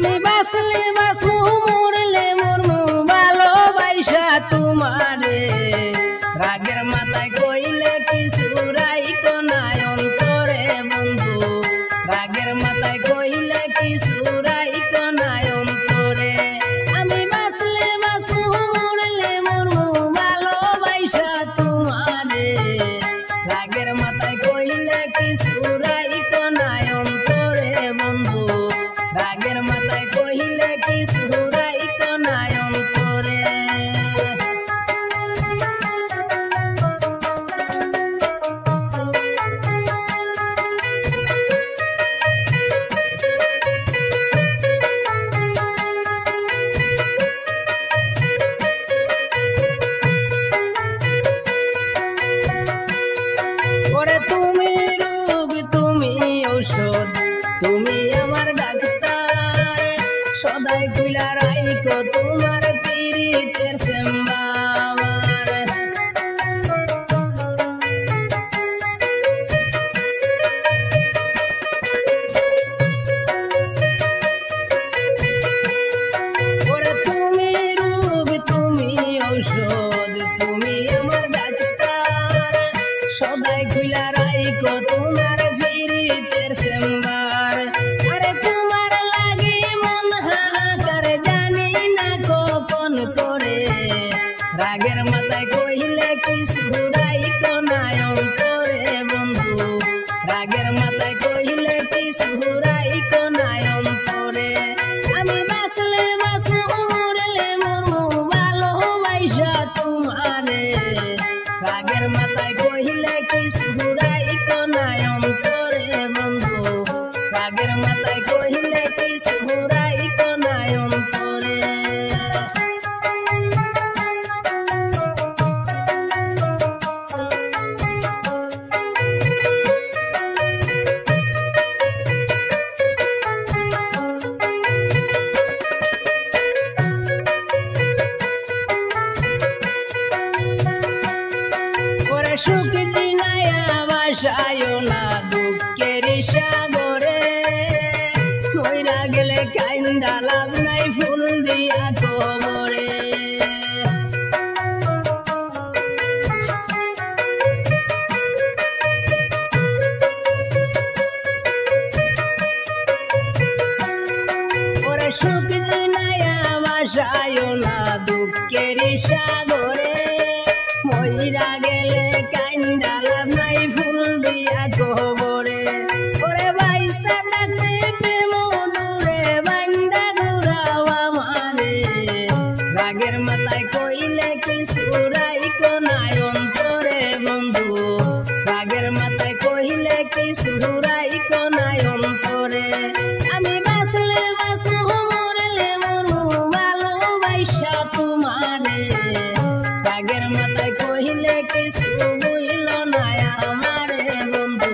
আমি বাসলে বাসমু মরলে মরমু ভালোবাসা তোমারে রাগের মাথায় কইলে কিছু রাইকো নাই অন্তরে বন্ধু রাগের মাথায় কইলে কিছু রাইকো নাই অন্তরে আমি বাসলে বাসমু মরলে মরমু ভালোবাসা তোমারে রাগের মাথায় কইলে কিছু রাইকো নাই অন্তরে বন্ধু রাগের মাথায় কইলে কিছু রাইকো নাই অন্তরে ওরে তুমি রোগ তুমি ঔষধ তুমি আমার ডাক্তার সদাই কইলা রাইকো তোমার পীড়িতের সেম্বাবার ওরে তুমি রোগ তুমি ঔষধ তুমি আমার ডাক্তার সদাই কইলা রাইকো তোমার পীড়িতের সেম্বার আরে তোমার লাগি মন হাহাকার জানি না কখন করে রাগের মাথায় কইলে কিছু রাইকো নাই অন্তরে বন্ধু রাগের মাথায় কইলে কিছু রাইকো নাই অন্তরে আমি বাসলে বাসমু মরলে মরমু ভালোবাসা তোমারে রাগের মাথায় কইলে কিছু রাইকো নাই অন্তরে বন্ধু রাগের মাথায় কইলে কিছু রাইকো নাই অন্তরে ওরে সুখ জিনায়া বাসায় না দুঃখের সাগরে মইরা গেলে কাইন্দা লাভ নাই ফুল দিয়া কবরে ওরে সুখ জিনায়া বাসায় না দুঃখের সাগরে মইরা গেলে কাইন্দা লাভ নাই ফুল দিয়া কবরে ওরে বাইসা থাকতে প্রেম ডুরে বান্দা ঘুরাও আমারে রাগের মাথায় কইলে কিছু রাইকো নাই অন্তরে বন্ধু রাগের মাথায় কইলে কিছু রাইকো নাই অন্তরে আমি বাসলে বাসমু মরলে মরমু ভালোবাসা তোমারে রাগের মাথায় কইলে কিছু বুঝল না আমারে বন্ধু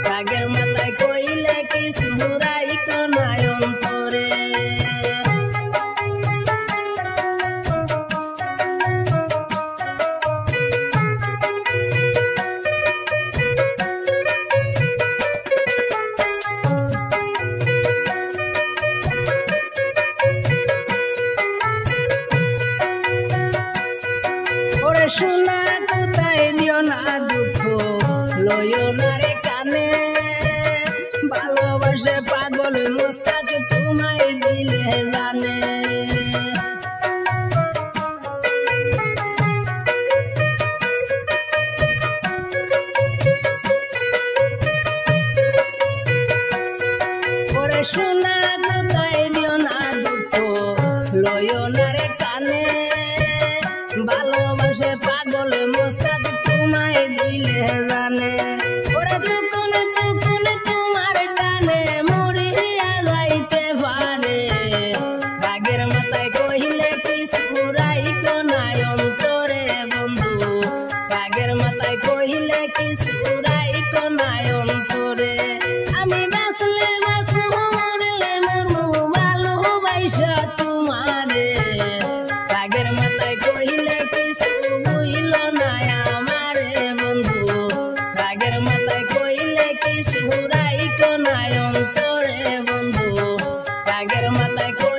রাগের মাথায় কইলে কিছু রাইকো নাই অন্তরে ওরে সোনা কোথায় দিও না দুঃখ লইও না রে কানে ভালোবাসে পাগল মোস্তাক তোমায় দিলে জানে ওরে সোনা কোথায় দিও না দুঃখ লইও না রে কানে ভালোবাসে পাগল মোস্তাক তোমায় দিলে জানে ওরে যখন তখন তোমার টানে মরিয়া যাইতে পারে রাগের মাথায় কইলে কিছু রাইকো নাই অন্তরে বন্ধু রাগের মাথায় কইলে কিছু রাইকো নাই অন্তরে আমি বাসলে বাসমু মরলে মরমু ভালোবাসা তোমারে রাগের মাথায় কইলে কিছু বুঝল না আমারে বন্ধু মাথায়